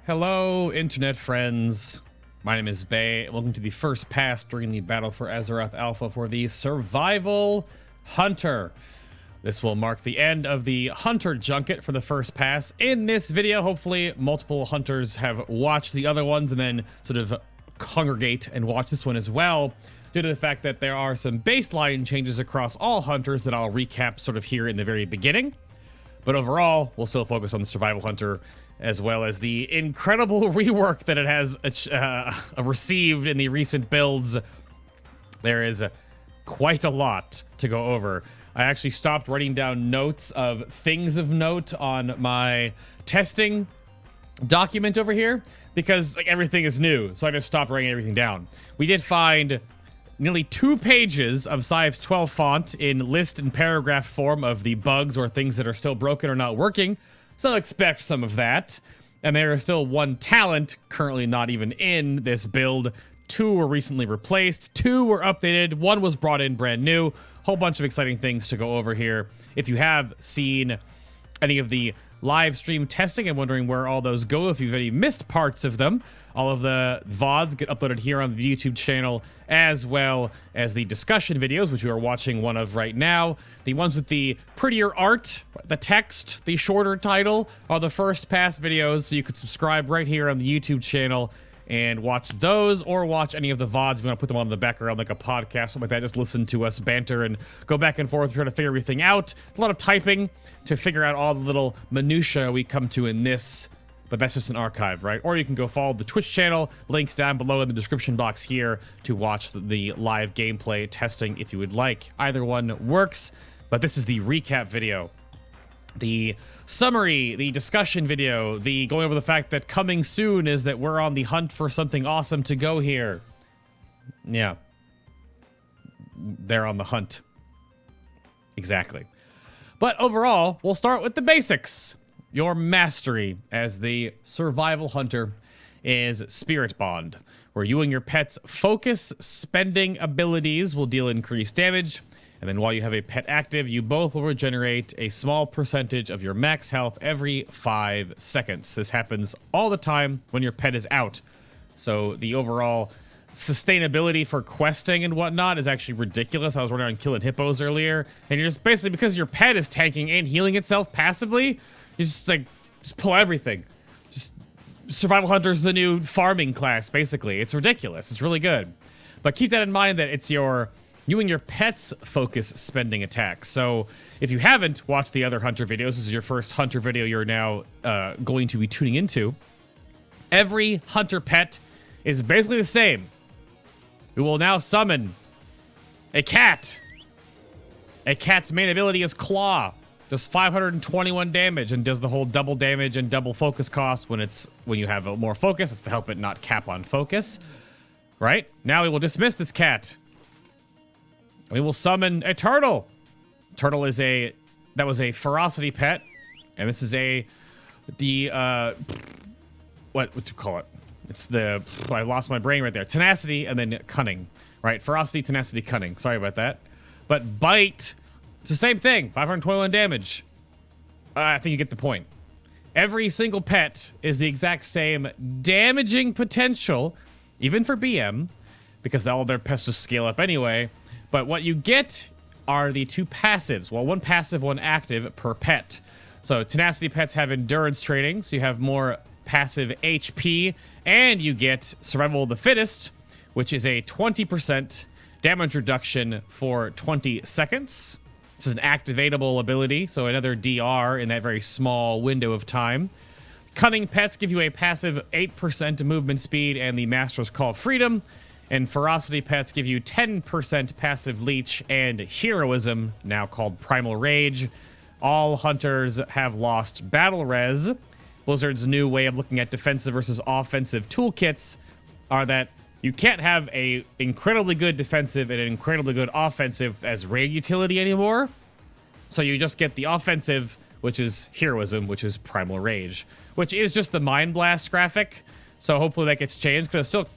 Hello, internet friends. My name is Bay. Welcome to the first pass during the Battle for Azeroth Alpha for the Survival Hunter. This will mark the end of the Hunter Junket for the first pass. In this video, hopefully multiple hunters have watched the other ones and then sort of congregate and watch this one as well, due to the fact that there are some baseline changes across all hunters that I'll recap sort of here in the very beginning. But overall, we'll still focus on the Survival Hunter, as well as the incredible rework that it has received in the recent builds. There is quite a lot to go over. I actually stopped writing down notes of things of note on my testing document over here because like everything is new, so I just stopped writing everything down. We did find nearly 2 pages of Scythe's 12 font in list and paragraph form of the bugs or things that are still broken or not working. So expect some of that. And there is still 1 talent currently not even in this build. 2 were recently replaced, 2 were updated, 1 was brought in brand new. Whole bunch of exciting things to go over here. If you have seen any of the live stream testing and wondering where all those go, if you've any missed parts of them, all of the VODs get uploaded here on the YouTube channel, as well as the discussion videos, which you are watching one of right now. The ones with the prettier art, the text, the shorter title are the first pass videos, so you could subscribe right here on the YouTube channel and watch those, or watch any of the VODs if you want to put them on the background like a podcast, something like that. Just listen to us banter and go back and forth, try to figure everything out. A lot of typing to figure out all the little minutiae we come to in this, but that's just an archive, right? Or you can go follow the Twitch channel, links down below in the description box here to watch the live gameplay testing if you would like. Either one works, but this is the recap video. The summary, the discussion video, the going over the fact that coming soon is that we're on the hunt for something awesome to go here. Yeah. They're on the hunt. Exactly. But overall, we'll start with the basics. Your mastery as the Survival Hunter is Spirit Bond, where you and your pet's focus spending abilities will deal increased damage. And then while you have a pet active, you both will regenerate a small percentage of your max health every 5 seconds. This happens all the time when your pet is out. So the overall sustainability for questing and whatnot is actually ridiculous. I was running around killing hippos earlier, and you're just basically, because your pet is tanking and healing itself passively, you just pull everything. Just Survival Hunter's the new farming class, basically. It's ridiculous. It's really good. But keep that in mind that it's you and your pet's focus spending attacks. So if you haven't watched the other Hunter videos, this is your first Hunter video you're now going to be tuning into. Every Hunter pet is basically the same. We will now summon a cat. A cat's main ability is Claw. Does 521 damage and does the whole double damage and double focus cost when you have more focus. It's to help it not cap on focus. Right? Now we will dismiss this cat. We will summon a turtle. Turtle is that was a ferocity pet, and this is what do you call it? It's I lost my brain right there. Tenacity and then cunning, right? Ferocity, tenacity, cunning. Sorry about that. But bite, it's the same thing. 521 damage. I think you get the point. Every single pet is the exact same damaging potential, even for BM, because all their pets just scale up anyway. But what you get are the 2 passives. Well, 1 passive, 1 active per pet. So tenacity pets have endurance training, so you have more passive HP, and you get Survival of the Fittest, which is a 20% damage reduction for 20 seconds. This is an activatable ability, so another DR in that very small window of time. Cunning pets give you a passive 8% movement speed and the Master's Call of Freedom. And ferocity pets give you 10% passive leech and heroism, now called Primal Rage. All hunters have lost battle res. Blizzard's new way of looking at defensive versus offensive toolkits are that you can't have a incredibly good defensive and an incredibly good offensive as raid utility anymore. So you just get the offensive, which is heroism, which is Primal Rage, which is just the Mind Blast graphic. So hopefully that gets changed, because it still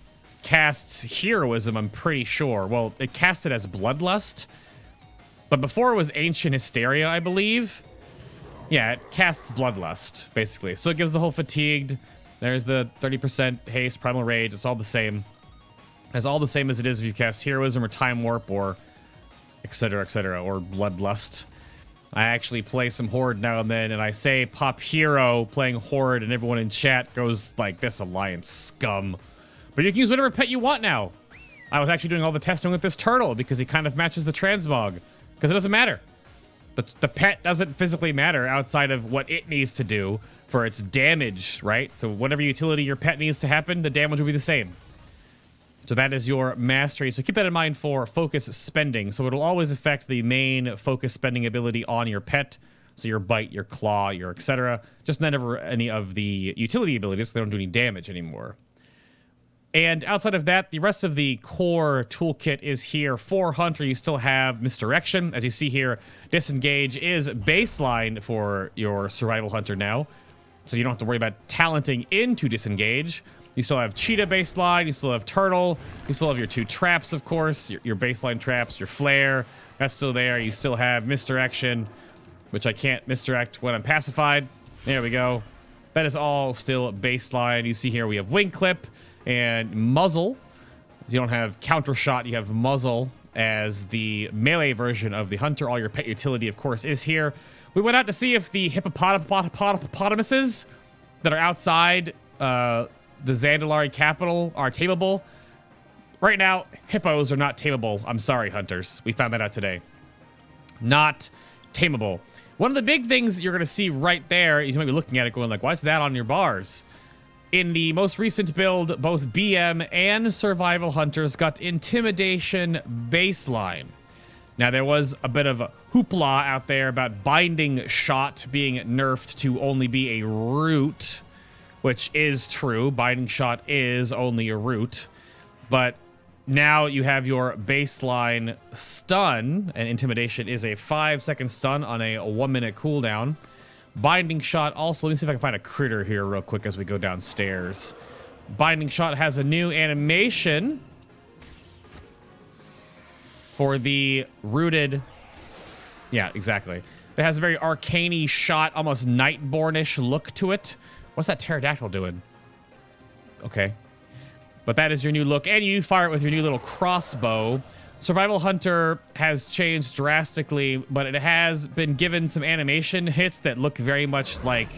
casts heroism, I'm pretty sure. Well, it casts it as Bloodlust, but before it was Ancient Hysteria, I believe. Yeah, it casts Bloodlust, basically. So it gives the whole fatigued There's the 30% haste, primal rage. It's all the same. It's all the same as it is if you cast heroism or time warp or etc., or bloodlust. I actually play some horde now and then, and I say pop hero playing horde, and everyone in chat goes like, this alliance scum. But you can use whatever pet you want now. I was actually doing all the testing with this turtle because he kind of matches the transmog, because it doesn't matter. The pet doesn't physically matter outside of what it needs to do for its damage, right? So whatever utility your pet needs to happen, the damage will be the same. So that is your mastery. So keep that in mind for focus spending. So it'll always affect the main focus spending ability on your pet. So your bite, your claw, your etc. Just not ever any of the utility abilities, so they don't do any damage anymore. And outside of that, the rest of the core toolkit is here. For Hunter, you still have Misdirection. As you see here, Disengage is baseline for your Survival Hunter now. So you don't have to worry about talenting into Disengage. You still have Cheetah baseline, you still have Turtle, you still have your 2 traps, of course, your baseline traps, your Flare, that's still there. You still have Misdirection, which I can't misdirect when I'm pacified. There we go. That is all still baseline. You see here we have Wing Clip and Muzzle. You don't have Counter Shot, you have Muzzle as the melee version of the Hunter. All your pet utility, of course, is here. We went out to see if the hippopotamuses that are outside the Zandalari capital are tameable. Right now, hippos are not tameable. I'm sorry, hunters. We found that out today. Not tameable. One of the big things you're going to see right there, you might be looking at it going like, why is that on your bars? In the most recent build, both BM and Survival Hunters got Intimidation baseline. Now, there was a bit of a hoopla out there about Binding Shot being nerfed to only be a root, which is true. Binding Shot is only a root. But now you have your baseline stun, and Intimidation is a 5-second stun on a 1-minute cooldown. Binding Shot also, let me see if I can find a critter here real quick as we go downstairs. Binding Shot has a new animation for the rooted. Yeah, exactly. It has a very arcane-y shot, almost Nightborn-ish look to it. What's that pterodactyl doing? Okay. But that is your new look, and you fire it with your new little crossbow. Survival Hunter has changed drastically, but it has been given some animation hits that look very much like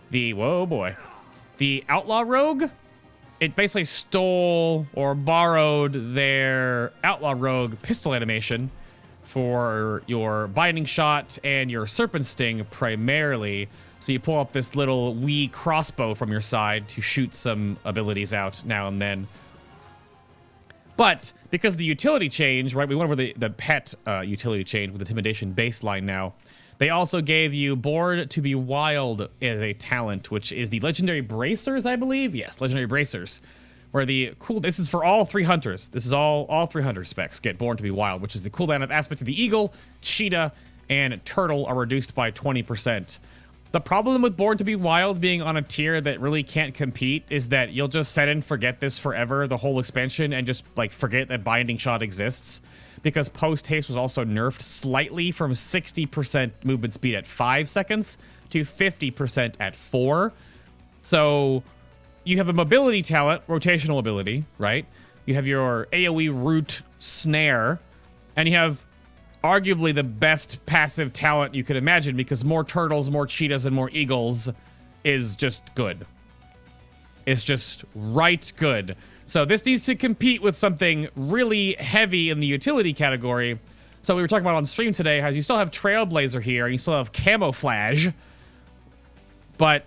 the, whoa boy, the Outlaw Rogue. It basically stole or borrowed their Outlaw Rogue pistol animation for your Binding Shot and your Serpent Sting primarily. So you pull up this little wee crossbow from your side to shoot some abilities out now and then. But because of the utility change, right, we went over the pet utility change with Intimidation baseline now. They also gave you Born to be Wild as a talent, which is the Legendary Bracers, I believe. Yes, Legendary Bracers. Where the cool, this is for all 3 hunters. This is all 3 hunter specs get Born to be Wild, which is the cooldown of Aspect of the Eagle, Cheetah, and Turtle are reduced by 20%. The problem with Born to be Wild being on a tier that really can't compete is that you'll just set and forget this forever, the whole expansion, and just like forget that Binding Shot exists. Because post haste was also nerfed slightly from 60% movement speed at 5 seconds to 50% at 4. So you have a mobility talent, rotational ability, right? You have your AoE root snare, and you have arguably the best passive talent you could imagine, because more turtles, more cheetahs, and more eagles is just good. It's just right good. So this needs to compete with something really heavy in the utility category. So we were talking about on stream today how you still have Trailblazer here, and you still have Camouflage, but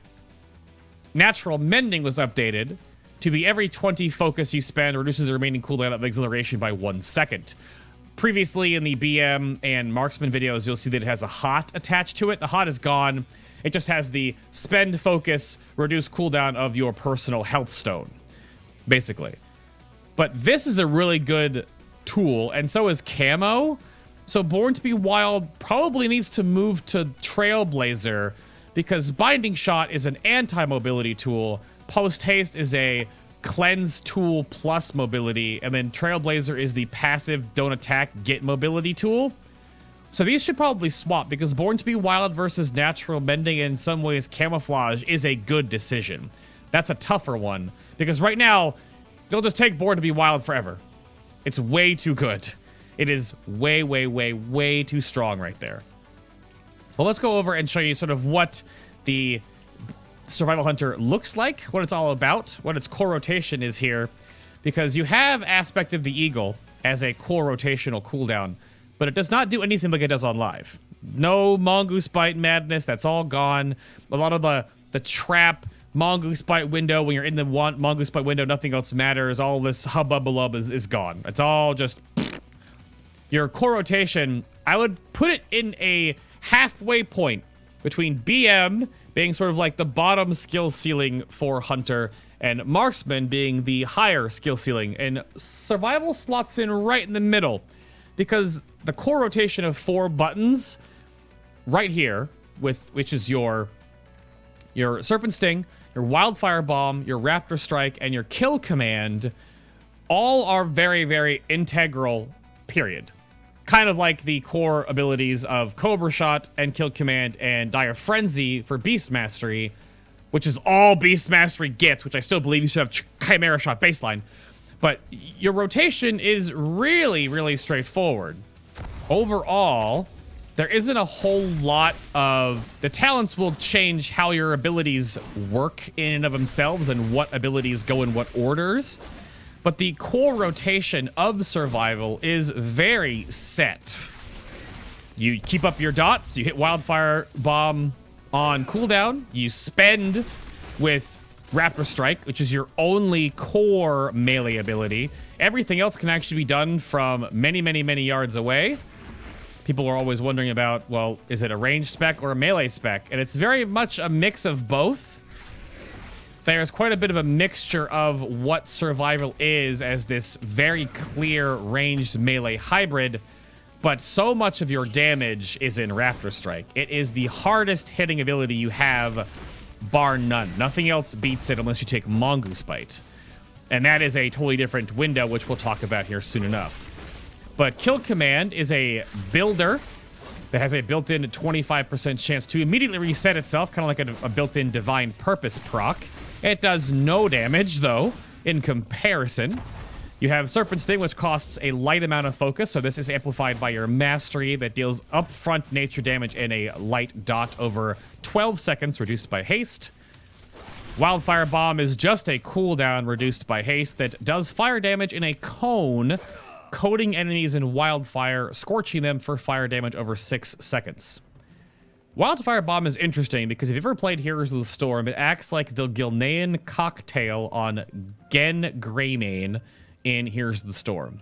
Natural Mending was updated to be every 20 focus you spend reduces the remaining cooldown of Exhilaration by 1 second. Previously in the BM and Marksman videos, you'll see that it has a hot attached to it. The hot is gone. It just has the spend focus, reduce cooldown of your personal health stone, basically. But this is a really good tool, and so is Camo. So Born to be Wild probably needs to move to Trailblazer, because Binding Shot is an anti-mobility tool. Post Haste is a cleanse tool plus mobility, and then Trailblazer is the passive don't attack get mobility tool. So these should probably swap, because Born to be Wild versus Natural Mending, and in some ways Camouflage, is a good decision. That's a tougher one. Because right now, it'll just take board to be wild forever. It's way too good. It is way, way, way, way too strong right there. Well, let's go over and show you sort of what the Survival Hunter looks like, what it's all about, what its core rotation is here. Because you have Aspect of the Eagle as a core rotational cooldown, but it does not do anything like it does on live. No Mongoose Bite madness, that's all gone. A lot of the trap Mongoose Bite window, when you're in the Mongoose Bite window, nothing else matters. All this hubbub is gone. It's all just... Your core rotation, I would put it in a halfway point between BM being sort of like the bottom skill ceiling for Hunter and Marksman being the higher skill ceiling. And Survival slots in right in the middle because the core rotation of 4 buttons right here, which is your Serpent Sting, your Wildfire Bomb, your Raptor Strike, and your Kill Command all are very, very integral, period. Kind of like the core abilities of Cobra Shot and Kill Command and Dire Frenzy for Beast Mastery, which is all Beast Mastery gets, which I still believe you should have Chimera Shot baseline. But your rotation is really, really straightforward. Overall, there isn't a whole lot of... The talents will change how your abilities work in and of themselves and what abilities go in what orders. But the core rotation of Survival is very set. You keep up your dots, you hit Wildfire Bomb on cooldown, you spend with Raptor Strike, which is your only core melee ability. Everything else can actually be done from many, many, many yards away. People are always wondering about, well, is it a ranged spec or a melee spec? And it's very much a mix of both. There's quite a bit of a mixture of what Survival is as this very clear ranged melee hybrid, but so much of your damage is in Raptor Strike. It is the hardest hitting ability you have, bar none. Nothing else beats it unless you take Mongoose Bite. And that is a totally different window, which we'll talk about here soon enough. But Kill Command is a builder that has a built-in 25% chance to immediately reset itself, kind of like a built-in Divine Purpose proc. It does no damage, though, in comparison. You have Serpent Sting, which costs a light amount of focus, so this is amplified by your Mastery that deals upfront nature damage in a light dot over 12 seconds, reduced by haste. Wildfire Bomb is just a cooldown reduced by haste that does fire damage in a cone, coating enemies in wildfire, scorching them for fire damage over 6 seconds. Wildfire Bomb is interesting because if you've ever played Heroes of the Storm, it acts like the Gilnean cocktail on Gen Greymane in Heroes of the Storm.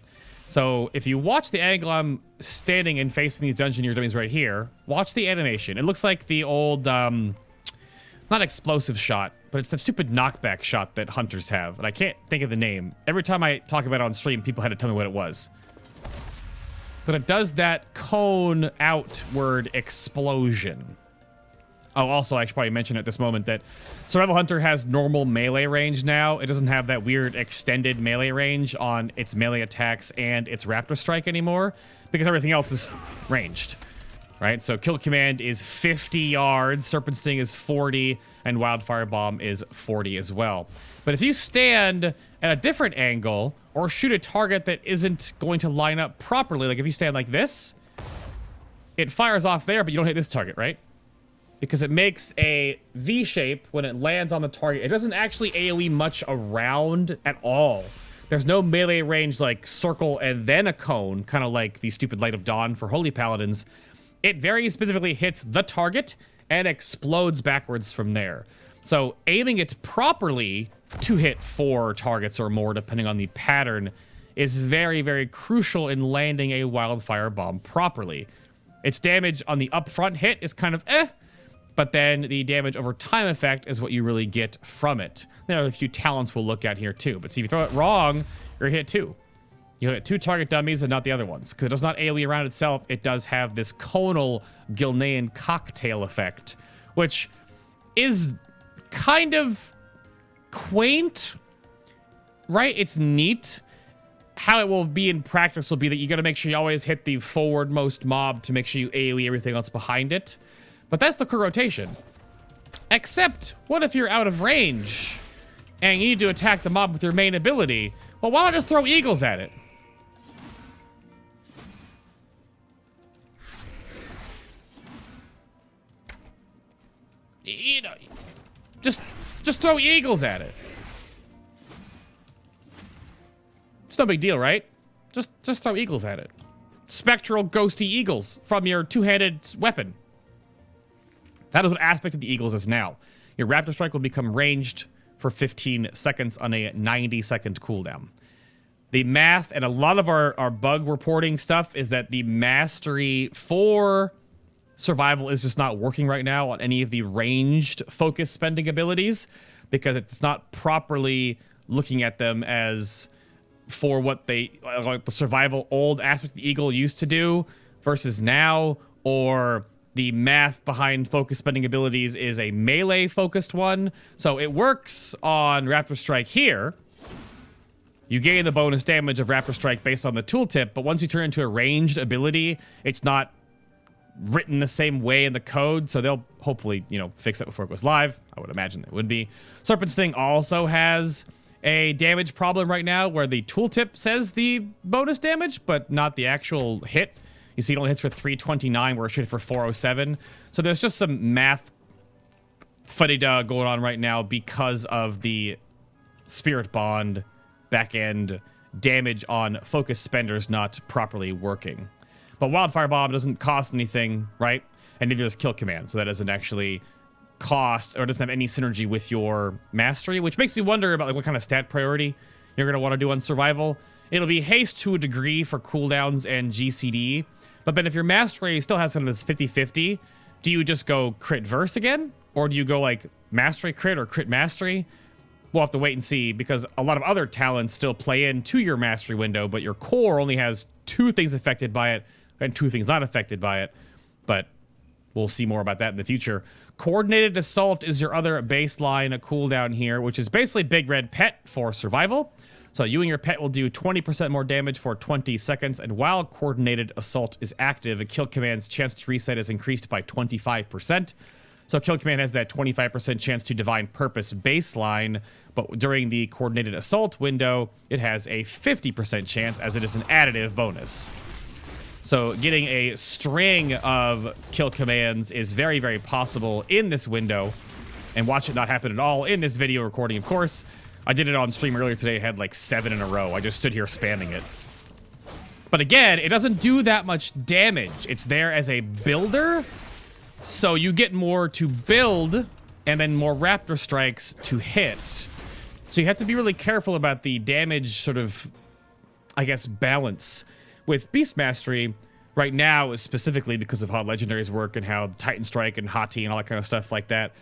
So if you watch the angle I'm standing and facing these Dungeoneer dummies right here, watch the animation. It looks like the old, not explosive shot, but it's that stupid knockback shot that hunters have. And I can't think of the name. Every time I talk about it on stream, people had to tell me what it was. But it does that cone outward explosion. Oh, also, I should probably mention at this moment that Survival Hunter has normal melee range now. It doesn't have that weird extended melee range on its melee attacks and its Raptor Strike anymore, because everything else is ranged, right? So Kill Command is 50 yards, Serpent Sting is 40, and Wildfire Bomb is 40 as well. But if you stand at a different angle or shoot a target that isn't going to line up properly, like if you stand like this, it fires off there, but you don't hit this target, right? Because it makes a V shape when it lands on the target. It doesn't actually AoE much around at all. There's no melee range like circle and then a cone, kind of like the stupid Light of Dawn for Holy Paladins. It very specifically hits the target and explodes backwards from there. So aiming it properly to hit 4 targets or more, depending on the pattern, is very, very crucial in landing a Wildfire Bomb properly. Its damage on the upfront hit is kind of but then the damage over time effect is what you really get from it. There are a few talents we'll look at here too, but see, if you throw it wrong, you're hit 2. You hit 2 target dummies and not the other ones, because it does not AoE around itself. It does have this conal Gilnean cocktail effect, which is kind of quaint, right? It's neat. How it will be in practice will be that you got to make sure you always hit the forwardmost mob to make sure you AoE everything else behind it. But that's the core rotation. Except, what if you're out of range? and you need to attack the mob with your main ability, well, why not just throw eagles at it? You know, just throw eagles at it. It's no big deal, right? Just throw eagles at it. Spectral ghosty eagles from your two-handed weapon. That is what aspect of the eagles is now. Your Raptor Strike will become ranged for 15 seconds on a 90-second cooldown. The math and a lot of our bug reporting stuff is that the mastery for survival is just not working right now on any of the ranged focus spending abilities because it's not properly looking at them as for what they, like the survival old aspect the eagle used to do versus now, or the math behind focus spending abilities is a melee focused one. So it works on Raptor Strike here. You gain the bonus damage of Raptor Strike based on the tooltip, but once you turn into a ranged ability, it's not written the same way in the code, so they'll hopefully, you know, fix that before it goes live. I would imagine it would be. Serpent Sting also has a damage problem right now where the tooltip says the bonus damage, but not the actual hit. You see it only hits for 329 where it should hit for 407. So there's just some math fuddy-duh going on right now because of the Spirit Bond back-end damage on focus spenders not properly working. But Wildfire Bomb doesn't cost anything, right? And neither does Kill Command, so that doesn't actually cost or doesn't have any synergy with your mastery, which makes me wonder about like what kind of stat priority you're going to want to do on survival. It'll be haste to a degree for cooldowns and GCD, but then if your mastery still has kind of this 50-50, do you just go crit verse again? Or do you go like mastery crit or crit mastery? We'll have to wait and see because a lot of other talents still play into your mastery window, but your core only has 2 things affected by it and 2 things not affected by it. But we'll see more about that in the future. Coordinated Assault is your other baseline cooldown here, which is basically Big Red Pet for survival. So you and your pet will do 20% more damage for 20 seconds, and while Coordinated Assault is active, a Kill Command's chance to reset is increased by 25%. So Kill Command has that 25% chance to Divine Purpose baseline, but during the Coordinated Assault window, it has a 50% chance as it is an additive bonus. So getting a string of Kill Commands is very, very possible in this window, and watch it not happen at all in this video recording, of course. I did it on stream earlier today. I had like 7 in a row. I just stood here spamming it. But again, it doesn't do that much damage. It's there as a builder, so you get more to build and then more Raptor Strikes to hit. So you have to be really careful about the damage sort of, I guess, balance. With Beast Mastery, right now, specifically because of how Legendaries work and how Titan Strike and Hati and all that kind of stuff like that,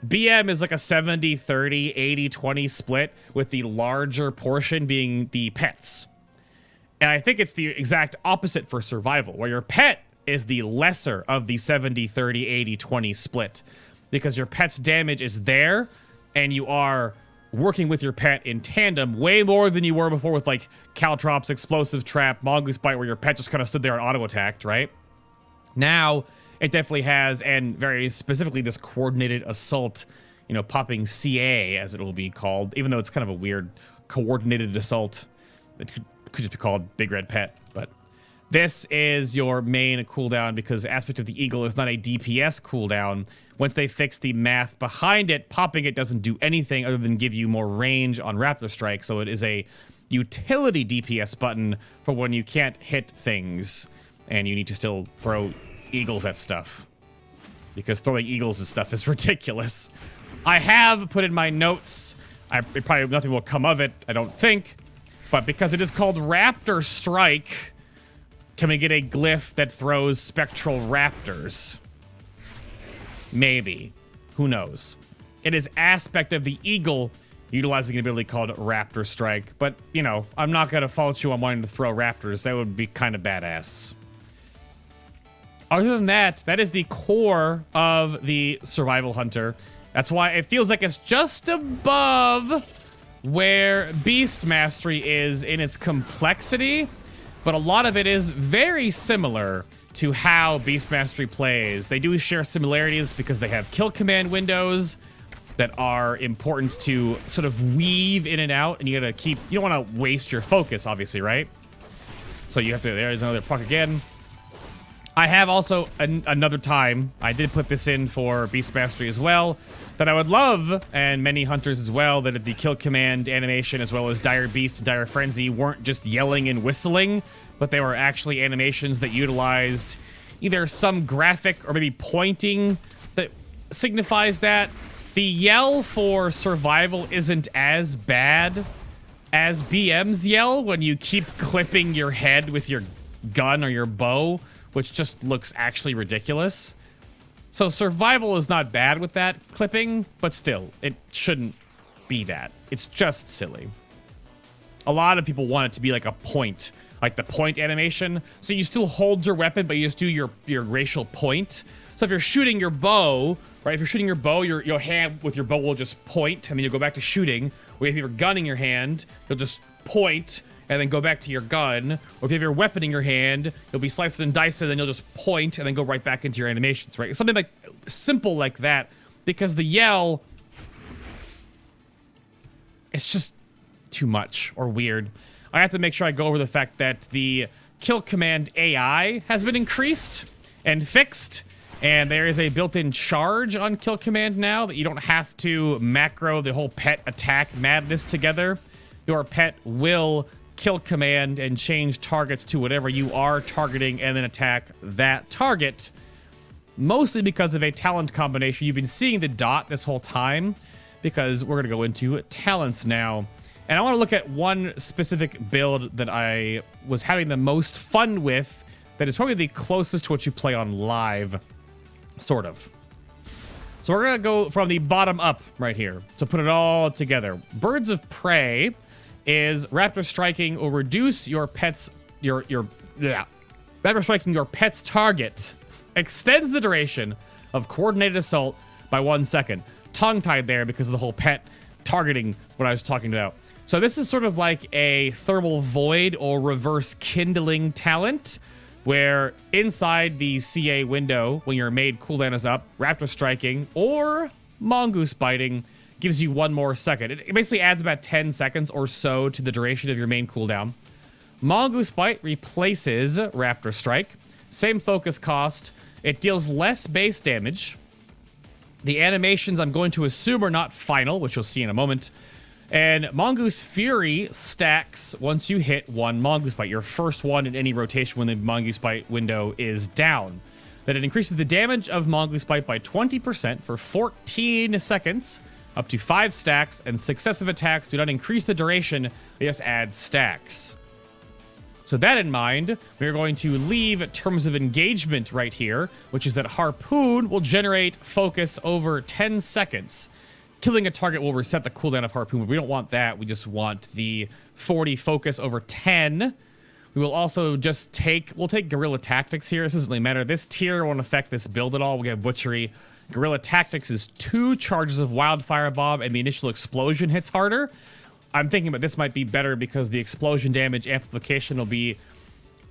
BM is like a 70-30, 80-20 split, with the larger portion being the pets. And I think it's the exact opposite for survival, where your pet is the lesser of the 70-30, 80-20 split. Because your pet's damage is there, and you are working with your pet in tandem way more than you were before with like Caltrops, Explosive Trap, Mongoose Bite, where your pet just kind of stood there and auto-attacked, right? Now, it definitely has, and very specifically this Coordinated Assault, you know, popping CA, as it will be called, even though it's kind of a weird Coordinated Assault. It could just be called Big Red Pet, but this is your main cooldown because Aspect of the Eagle is not a DPS cooldown. Once they fix the math behind it, popping it doesn't do anything other than give you more range on Raptor Strike, so it is a utility DPS button for when you can't hit things and you need to still throw eagles at stuff. Because throwing eagles at stuff is ridiculous. I have put in my notes, probably nothing will come of it, I don't think, but because it is called Raptor Strike, can we get a glyph that throws spectral raptors? Maybe. Who knows? It is Aspect of the Eagle utilizing an ability called Raptor Strike. But, you know, I'm not going to fault you on wanting to throw raptors. That would be kind of badass. Other than that, that is the core of the Survival Hunter. That's why it feels like it's just above where Beast Mastery is in its complexity. But a lot of it is very similar to how Beast Mastery plays. They do share similarities because they have kill command windows, that are important to sort of weave in and out, and you gotta keep, you don't want to waste your focus, obviously, right? So you have to, there's another proc again. I have also another time, I did put this in for Beast Mastery as well, that I would love, and many hunters as well, that the kill command animation as well as Dire Beast and Dire Frenzy weren't just yelling and whistling, but they were actually animations that utilized either some graphic or maybe pointing that signifies that. The yell for survival isn't as bad as BM's yell when you keep clipping your head with your gun or your bow, which just looks actually ridiculous. So survival is not bad with that clipping, but still, it shouldn't be that. It's just silly. A lot of people want it to be like a point, like the point animation. So you still hold your weapon, but you just do your racial point. So if you're shooting your bow, right? If you're shooting your bow, your hand with your bow will just point, and then you'll go back to shooting. Or if you have your gun in your hand, you'll just point, and then go back to your gun. Or if you have your weapon in your hand, you'll be sliced and diced, and then you'll just point, and then go right back into your animations, right? Something like simple like that, because the yell, it's just too much or weird. I have to make sure I go over the fact that the kill command AI has been increased and fixed. And there is a built-in charge on kill command now that you don't have to macro the whole pet attack madness together. Your pet will kill command and change targets to whatever you are targeting and then attack that target. Mostly because of a talent combination. You've been seeing the dot this whole time because we're going to go into talents now. And I want to look at one specific build that I was having the most fun with that is probably the closest to what you play on live. Sort of. So we're gonna go from the bottom up right here to put it all together. Birds of Prey is Raptor Striking will reduce your pet's Raptor Striking your pet's target extends the duration of coordinated assault by 1 second. Tongue-tied there because of the whole pet targeting what I was talking about. So this is sort of like a thermal void or reverse kindling talent, where inside the CA window, when your maid cooldown is up, Raptor Striking or Mongoose Biting gives you 1 more second. It basically adds about 10 seconds or so to the duration of your main cooldown. Mongoose Bite replaces Raptor Strike. Same focus cost. It deals less base damage. The animations I'm going to assume are not final, which you'll see in a moment. And Mongoose Fury stacks once you hit 1 Mongoose Bite, your first one in any rotation when the Mongoose Bite window is down. That it increases the damage of Mongoose Bite by 20% for 14 seconds, up to 5 stacks, and successive attacks do not increase the duration, they just add stacks. So that in mind, we're going to leave terms of engagement right here, which is that Harpoon will generate focus over 10 seconds. Killing a target will reset the cooldown of Harpoon, but we don't want that. We just want the 40 focus over 10. We will also just we'll take Guerrilla Tactics here. This doesn't really matter. This tier won't affect this build at all. We'll get Butchery. Guerrilla Tactics is 2 charges of Wildfire Bomb, and the initial explosion hits harder. I'm thinking about this might be better because the explosion damage amplification will be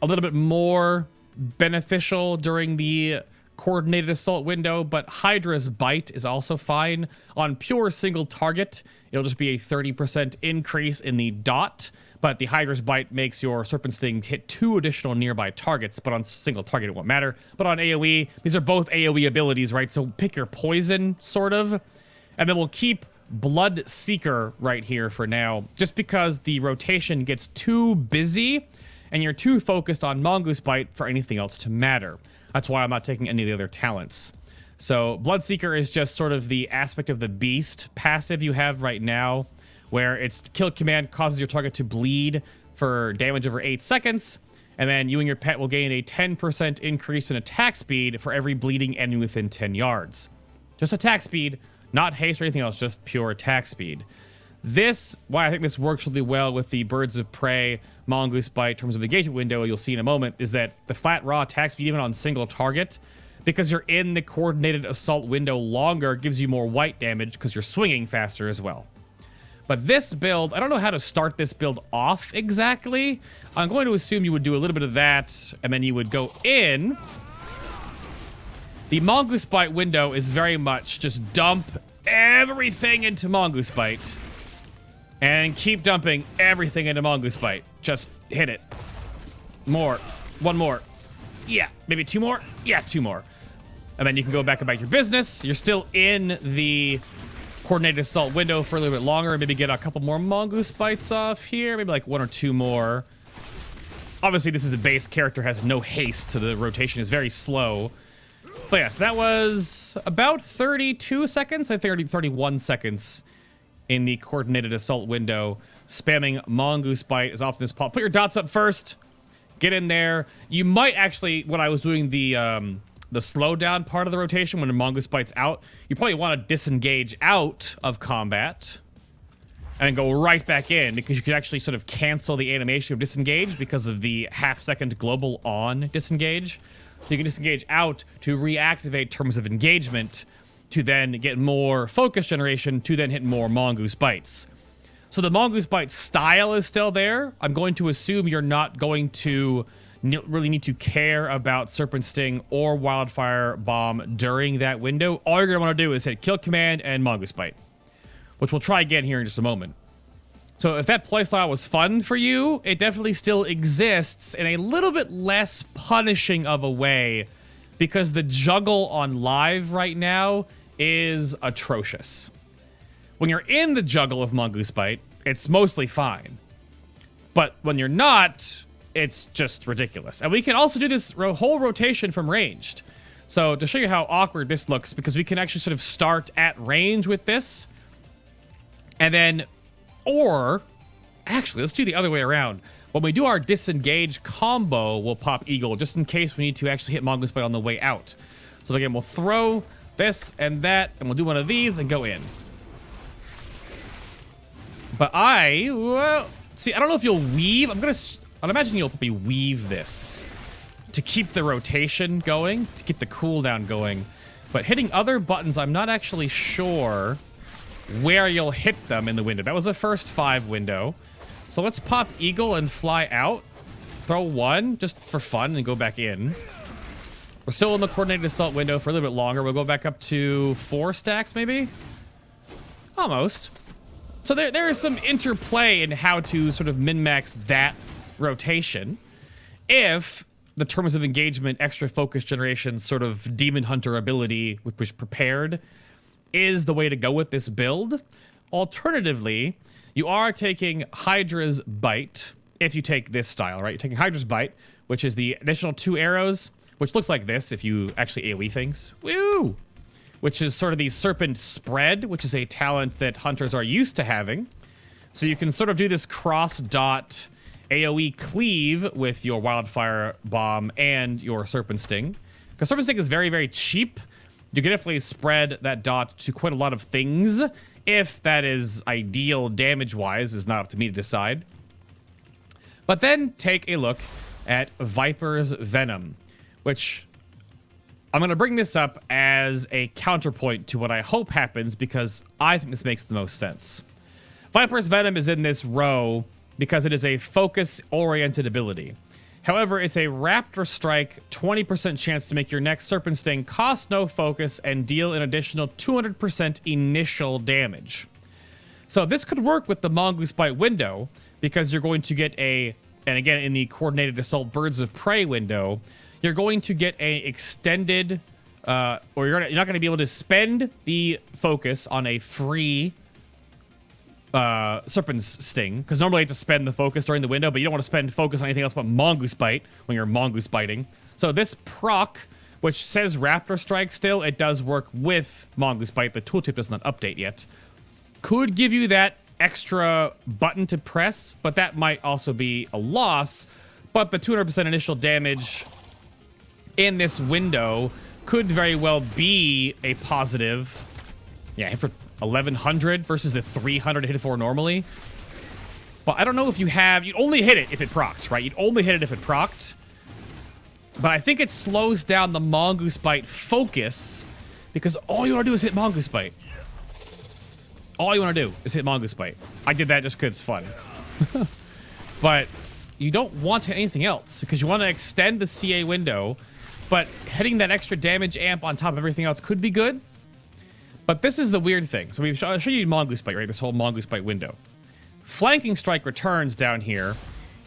a little bit more beneficial during the coordinated assault window, but Hydra's Bite is also fine. On pure single target, it'll just be a 30% increase in the dot, but the Hydra's Bite makes your Serpent Sting hit 2 additional nearby targets, but on single target it won't matter. But on AoE, these are both AoE abilities, right? So pick your poison, sort of. And then we'll keep Blood Seeker right here for now, just because the rotation gets too busy and you're too focused on Mongoose Bite for anything else to matter. That's why I'm not taking any of the other talents. So Bloodseeker is just sort of the aspect of the beast passive you have right now, where its kill command causes your target to bleed for damage over 8 seconds, and then you and your pet will gain a 10% increase in attack speed for every bleeding enemy within 10 yards. Just attack speed, not haste or anything else, just pure attack speed. Why I think this works really well with the Birds of Prey Mongoose Bite terms of engagement window, you'll see in a moment, is that the flat raw attack speed, even on single target, because you're in the coordinated assault window longer, gives you more white damage because you're swinging faster as well. But this build, I don't know how to start this build off exactly. I'm going to assume you would do a little bit of that, and then you would go in. The Mongoose Bite window is very much just dump everything into Mongoose Bite. And keep dumping everything into Mongoose Bite. Just hit it. More. One more. Yeah. Maybe 2 more? Yeah, 2 more. And then you can go back about your business. You're still in the coordinated assault window for a little bit longer. Maybe get a couple more Mongoose Bites off here. Maybe like 1 or 2 more. Obviously, this is a base character, has no haste, so the rotation is very slow. But yeah, so that was about 32 seconds, I think 31 seconds in the coordinated assault window, spamming Mongoose Bite as often as possible. Put your dots up first, get in there. You might actually, when I was doing the slowdown part of the rotation, when the Mongoose Bite's out, you probably want to disengage out of combat and go right back in, because you can actually sort of cancel the animation of disengage because of the half-second global on disengage. So you can disengage out to reactivate terms of engagement to then get more focus generation to then hit more Mongoose Bites. So the Mongoose Bite style is still there. I'm going to assume you're not going to really need to care about Serpent Sting or Wildfire Bomb during that window. All you're going to want to do is hit Kill Command and Mongoose Bite, which we'll try again here in just a moment. So if that playstyle was fun for you, it definitely still exists in a little bit less punishing of a way, because the juggle on live right now is atrocious. When you're in the juggle of Mongoose Bite, it's mostly fine. But when you're not, it's just ridiculous. And we can also do this whole rotation from ranged. So to show you how awkward this looks, because we can actually sort of start at range with this, and then, or, actually, let's do the other way around. When we do our disengage combo, we'll pop Eagle, just in case we need to actually hit Mongoose Bite on the way out. So again, we'll throw this and that, and we'll do one of these and go in. But well, see, I don't know if you'll weave. I'd imagine you'll probably weave this to keep the rotation going, to get the cooldown going. But hitting other buttons, I'm not actually sure where you'll hit them in the window. That was the first 5 window. So let's pop Eagle and fly out. Throw 1 just for fun and go back in. We're still in the coordinated assault window for a little bit longer. We'll go back up to 4 stacks maybe? Almost. So there is some interplay in how to sort of min-max that rotation. If the terms of engagement, extra focus generation, sort of Demon Hunter ability, which was prepared, is the way to go with this build. Alternatively, you are taking Hydra's Bite, if you take this style, right? You're taking Hydra's Bite, which is the additional 2 arrows, which looks like this if you actually AoE things. Woo! Which is sort of the Serpent Spread, which is a talent that hunters are used to having. So you can sort of do this cross-dot AoE cleave with your Wildfire Bomb and your Serpent Sting. Because Serpent Sting is very, very cheap. You can definitely spread that dot to quite a lot of things. If that is ideal damage-wise, is not up to me to decide. But then take a look at Viper's Venom, which I'm going to bring this up as a counterpoint to what I hope happens, because I think this makes the most sense. Viper's Venom is in this row because it is a focus-oriented ability. However, it's a Raptor Strike 20% chance to make your next Serpent Sting cost no focus and deal an additional 200% initial damage. So this could work with the Mongoose Bite window, because you're going to get and again, in the Coordinated Assault Birds of Prey window, you're going to get a extended, or you're not going to be able to spend the focus on a free Serpent's Sting, because normally you have to spend the focus during the window, but you don't want to spend focus on anything else but Mongoose Bite when you're Mongoose Biting. So this proc, which says Raptor Strike still, it does work with Mongoose Bite. The tooltip does not update yet. Could give you that extra button to press, but that might also be a loss. But the 200% initial damage in this window could very well be a positive. Yeah, hit for 1100 versus the 300 to hit it for normally. But I don't know if you'd only hit it if it procced, right? You'd only hit it if it procced. But I think it slows down the Mongoose Bite focus, because all you want to do is hit Mongoose Bite. All you want to do is hit Mongoose Bite. I did that just because it's fun. But you don't want to hit anything else, because you want to extend the CA window, but hitting that extra damage amp on top of everything else could be good. But this is the weird thing. So I'll show you Mongoose Bite, right? This whole Mongoose Bite window. Flanking Strike returns down here,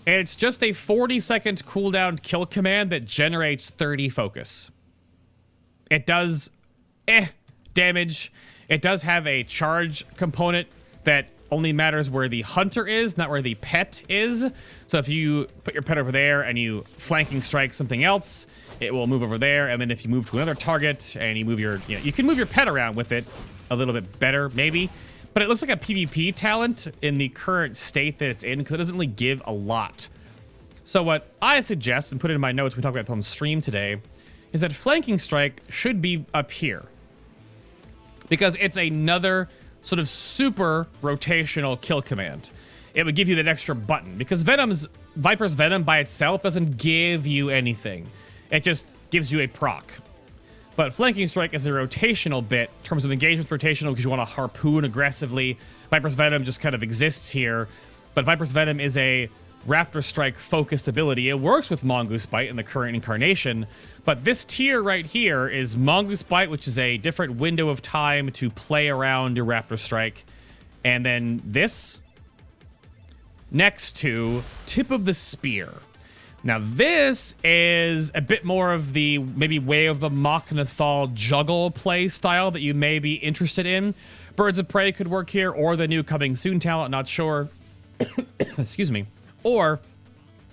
and it's just a 40-second cooldown kill command that generates 30 focus. It does damage. It does have a charge component that only matters where the hunter is, not where the pet is. So if you put your pet over there and you flanking strike something else, it will move over there. And then if you move to another target and you move your, you can move your pet around with it a little bit better, maybe. But it looks like a PvP talent in the current state that it's in because it doesn't really give a lot. So what I suggest, and put it in my notes we talked about it on stream today, is that flanking strike should be up here. Because it's another sort of super rotational kill command. It would give you that extra button because Viper's Venom by itself doesn't give you anything. It just gives you a proc. But Flanking Strike is a rotational bit. In terms of engagement, rotational because you want to harpoon aggressively. Viper's Venom just kind of exists here. But Viper's Venom is a Raptor Strike focused ability. It works with Mongoose Bite in the current incarnation. But this tier right here is Mongoose Bite, which is a different window of time to play around your Raptor Strike. And then this next to Tip of the Spear. Now this is a bit more of the maybe Way of the Machnathal juggle play style that you may be interested in. Birds of Prey could work here, or the new Coming Soon talent, not sure. Excuse me. Or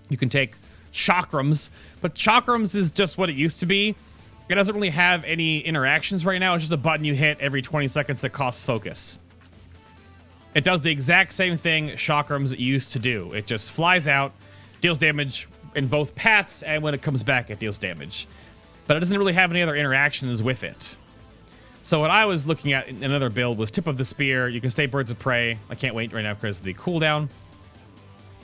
you can take Chakrams, but Chakrams is just what it used to be. It doesn't really have any interactions right now. It's just a button you hit every 20 seconds that costs focus. It does the exact same thing Chakrams used to do. It just flies out, deals damage in both paths, and when it comes back, it deals damage. But it doesn't really have any other interactions with it. So what I was looking at in another build was Tip of the Spear. You can stay Birds of Prey. I can't wait right now because of the cooldown.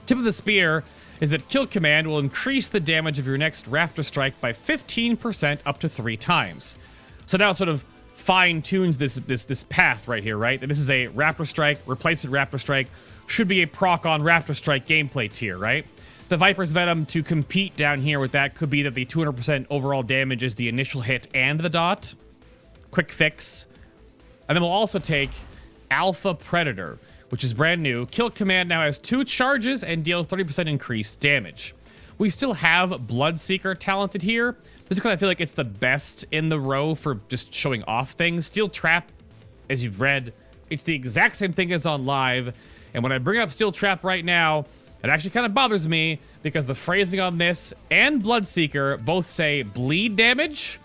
Tip of the Spear is that kill command will increase the damage of your next Raptor Strike by 15% up to 3 times. So now it sort of fine-tunes this path right here, right? This is a Raptor Strike, replacement Raptor Strike, should be a proc on Raptor Strike gameplay tier, right? The Viper's Venom to compete down here with that could be that the 200% overall damage is the initial hit and the dot. Quick fix. And then we'll also take Alpha Predator, which is brand new. Kill command now has 2 charges and deals 30% increased damage. We still have Bloodseeker talented here, just because I feel like it's the best in the row for just showing off things. Steel Trap, as you've read, it's the exact same thing as on live. And when I bring up Steel Trap right now, it actually kind of bothers me because the phrasing on this and Bloodseeker both say bleed damage.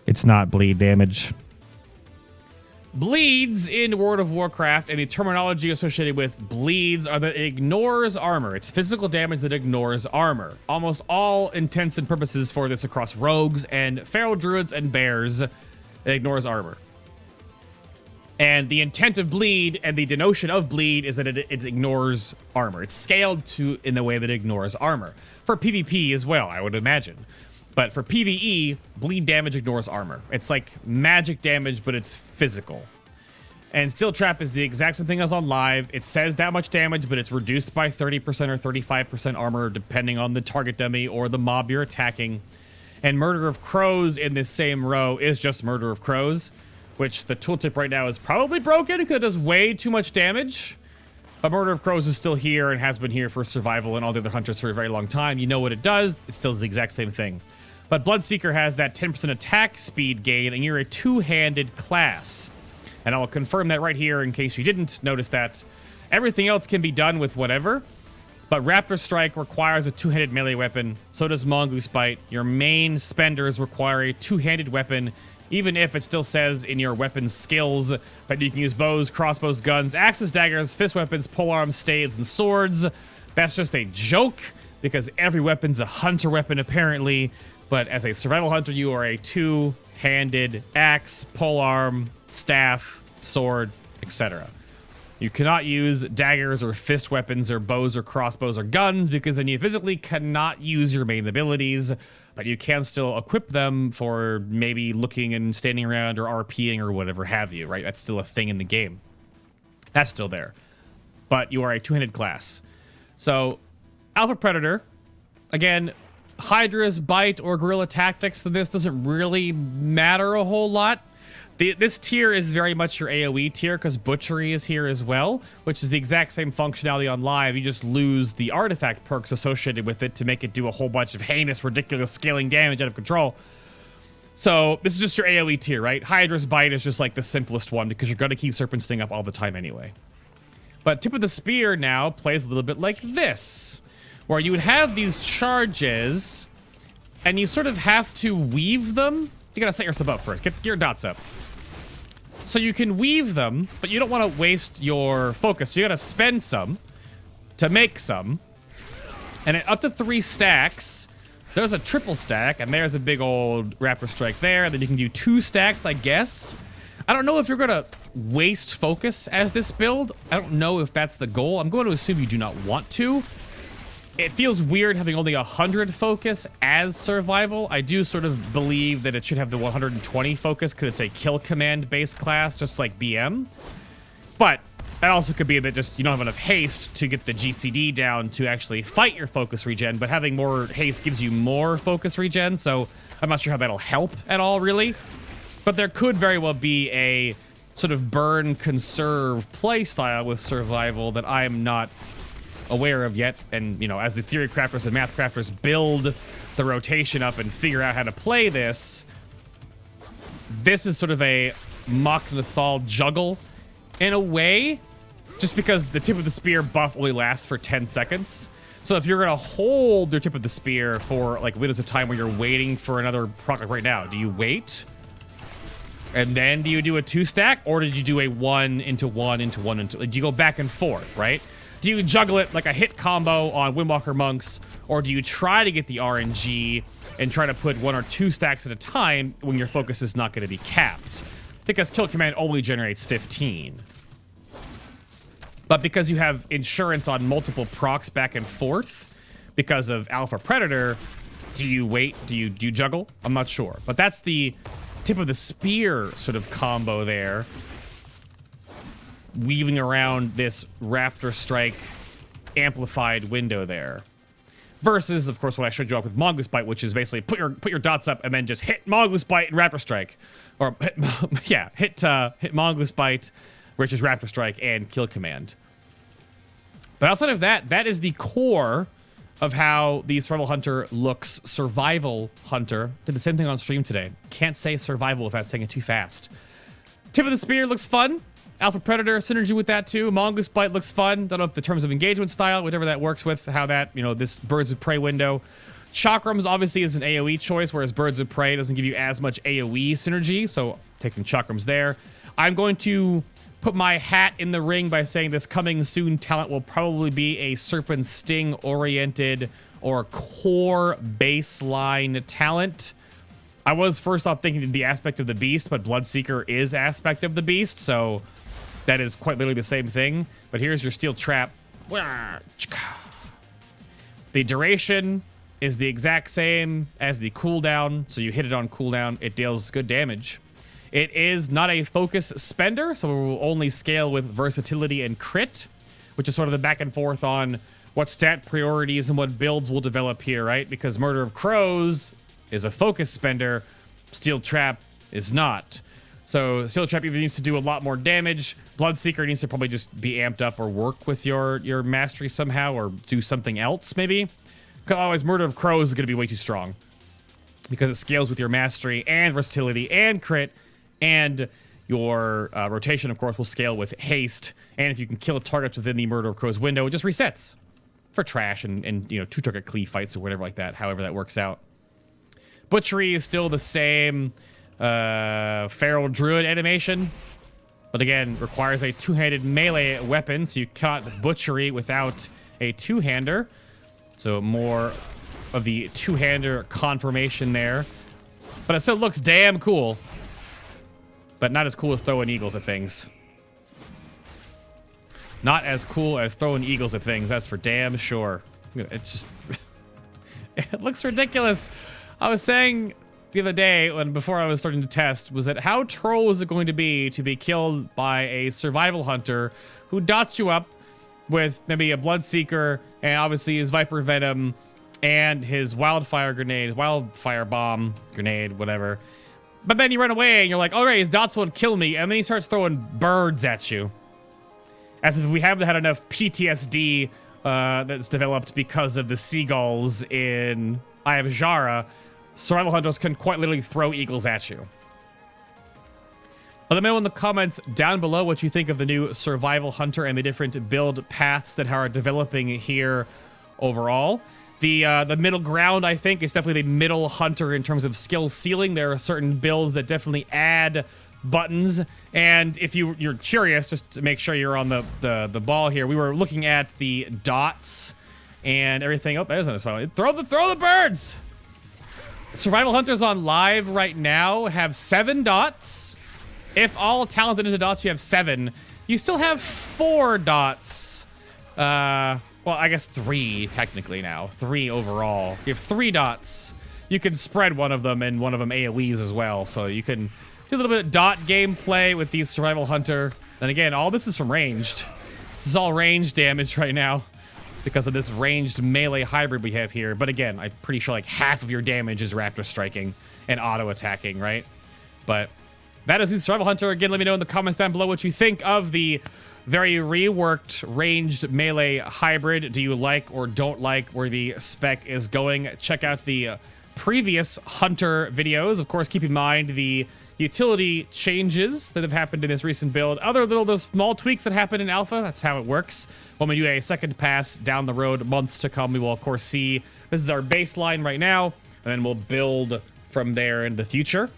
It's not bleed damage. Bleeds in World of Warcraft and the terminology associated with bleeds are that it ignores armor. It's physical damage that ignores armor. Almost all intents and purposes for this across rogues and feral druids and bears, it ignores armor. And the intent of bleed and the denotion of bleed is that it ignores armor. It's scaled to in the way that it ignores armor. For PvP as well, I would imagine. But for PvE, bleed damage ignores armor. It's like magic damage, but it's physical. And Steel Trap is the exact same thing as on live. It says that much damage, but it's reduced by 30% or 35% armor, depending on the target dummy or the mob you're attacking. And Murder of Crows in this same row is just Murder of Crows, which the tooltip right now is probably broken because it does way too much damage. But Murder of Crows is still here and has been here for survival and all the other hunters for a very long time. You know what it does. It still is the exact same thing. But Bloodseeker has that 10% attack speed gain, and you're a 2-handed class. And I'll confirm that right here in case you didn't notice that. Everything else can be done with whatever, but Raptor Strike requires a 2-handed melee weapon. So does Mongoose Bite. Your main spenders require a 2-handed weapon, even if it still says in your weapon skills that you can use bows, crossbows, guns, axes, daggers, fist weapons, polearms, staves, and swords. That's just a joke, because every weapon's a hunter weapon, apparently. But as a survival hunter, you are a 2-handed axe, polearm, staff, sword, etc. You cannot use daggers or fist weapons or bows or crossbows or guns because then you physically cannot use your main abilities, but you can still equip them for maybe looking and standing around or RPing or whatever have you, right? That's still a thing in the game. That's still there. But you are a 2-handed class. So, Alpha Predator, again, Hydra's Bite or Guerrilla Tactics, then this doesn't really matter a whole lot. This tier is very much your AoE tier because Butchery is here as well, which is the exact same functionality on live. You just lose the artifact perks associated with it to make it do a whole bunch of heinous, ridiculous scaling damage out of control. So this is just your AoE tier, right? Hydra's Bite is just like the simplest one because you're going to keep Serpent Sting up all the time anyway. But Tip of the Spear now plays a little bit like this, where you would have these charges and you sort of have to weave them. You got to set yourself up first. Get your dots up. So you can weave them, but you don't want to waste your focus. So you got to spend some to make some. And at up to 3 stacks, there's a triple stack, and there's a big old Raptor Strike there. And then you can do 2 stacks, I guess. I don't know if you're going to waste focus as this build. I don't know if that's the goal. I'm going to assume you do not want to. It feels weird having only 100 focus as survival. I do sort of believe that it should have the 120 focus because it's a kill command based class, just like BM. But it also could be that just you don't have enough haste to get the GCD down to actually fight your focus regen, but having more haste gives you more focus regen, so I'm not sure how that'll help at all, really. But there could very well be a sort of burn conserve play style with survival that I'm not aware of yet. And, you know, as the theory crafters and math crafters build the rotation up and figure out how to play this, this is sort of a Mach Nathal juggle in a way, just because the Tip of the Spear buff only lasts for 10 seconds. So if you're going to hold your Tip of the Spear for like windows of time where you're waiting for another proc, like right now, do you wait? And then do you do a 2 stack, or did you do a 1 into 1 into 1 into, do you go back and forth, right? Do you juggle it like a hit combo on Windwalker Monks, or do you try to get the RNG and try to put 1 or 2 stacks at a time when your focus is not going to be capped? Because Kill Command only generates 15. But because you have insurance on multiple procs back and forth because of Alpha Predator, do you wait? Do you juggle? I'm not sure. But that's the Tip of the Spear sort of combo there, weaving around this Raptor Strike amplified window there. Versus, of course, what I showed you off with Mongoose Bite, which is basically put your dots up and then just hit Mongoose Bite and Raptor Strike. Or, hit Mongoose Bite, which is Raptor Strike, and Kill Command. But outside of that, that is the core of how the Survival Hunter looks. Survival Hunter did the same thing on stream today. Can't say survival without saying it too fast. Tip of the Spear looks fun. Alpha Predator, synergy with that too. Mongoose Bite looks fun. Don't know if the terms of engagement style, whatever that works with, how that, you know, this Birds of Prey window. Chakrams obviously is an AoE choice, whereas Birds of Prey doesn't give you as much AoE synergy, so taking Chakrams there. I'm going to put my hat in the ring by saying this coming soon talent will probably be a Serpent Sting oriented or core baseline talent. I was first off thinking the aspect of the beast, but Bloodseeker is aspect of the beast, so that is quite literally the same thing. But here's your Steel Trap. The duration is the exact same as the cooldown, so you hit it on cooldown, it deals good damage. It is not a focus spender, so it will only scale with versatility and crit, which is sort of the back and forth on what stat priorities and what builds will develop here, right? Because Murder of Crows is a focus spender, Steel Trap is not. So Steel Trap either needs to do a lot more damage, Bloodseeker needs to probably just be amped up or work with your mastery somehow, or do something else maybe. Because otherwise Murder of Crows is going to be way too strong, because it scales with your mastery and versatility and crit, and your rotation, of course, will scale with haste. And if you can kill targets within the Murder of Crows window, it just resets for trash and you know, 2-target cleave fights or whatever like that, however that works out. Butchery is still the same Feral Druid animation, but again, requires a 2-handed melee weapon, so you cannot Butchery without a 2-hander. So more of the 2-hander confirmation there. But it still looks damn cool. But not as cool as throwing eagles at things. Not as cool as throwing eagles at things, that's for damn sure. It's just... it looks ridiculous. I was saying the other day, before I was starting to test, was that how troll is it going to be killed by a survival hunter who dots you up with maybe a Bloodseeker and obviously his Viper Venom and his Wildfire Grenade, Wildfire Bomb Grenade, whatever. But then you run away and you're like, all right, his dots won't kill me. And then he starts throwing birds at you. As if we haven't had enough PTSD that's developed because of the seagulls in Eye of Jara. Survival hunters can quite literally throw eagles at you. Let me know in the comments down below what you think of the new survival hunter and the different build paths that are developing here overall. The middle ground, I think, is definitely the middle hunter in terms of skill ceiling. There are certain builds that definitely add buttons. And if you're curious, just to make sure you're on the ball here, we were looking at the dots and everything. Oh, that isn't this one. Throw the birds! Survival hunters on live right now have 7 dots. If all talented into dots, you have 7. You still have 4 dots. Well, I guess 3 technically now. 3 overall. You have 3 dots. You can spread one of them and one of them AoEs as well. So you can do a little bit of dot gameplay with the survival hunter. And again, all this is from ranged. This is all ranged damage right now because of this ranged melee hybrid we have here. But again, I'm pretty sure like half of your damage is raptor striking and auto attacking, right? But that is the survival hunter. Again, let me know in the comments down below what you think of the very reworked ranged melee hybrid. Do you like or don't like where the spec is going? Check out the previous hunter videos. Of course, keep in mind the utility changes that have happened in this recent build. Other little those small tweaks that happen in alpha. That's how it works. When we do a second pass down the road, months to come, we will of course see this is our baseline right now, and then we'll build from there in the future.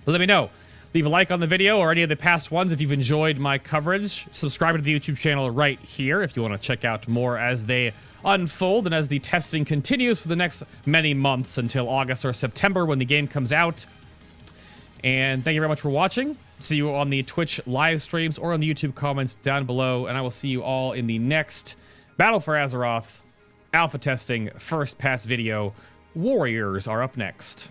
But let me know. Leave a like on the video or any of the past ones if you've enjoyed my coverage. Subscribe to the YouTube channel right here if you want to check out more as they unfold and as the testing continues for the next many months until August or September when the game comes out. And thank you very much for watching. See you on the Twitch live streams or on the YouTube comments down below. And I will see you all in the next Battle for Azeroth alpha testing first pass video. Warriors are up next.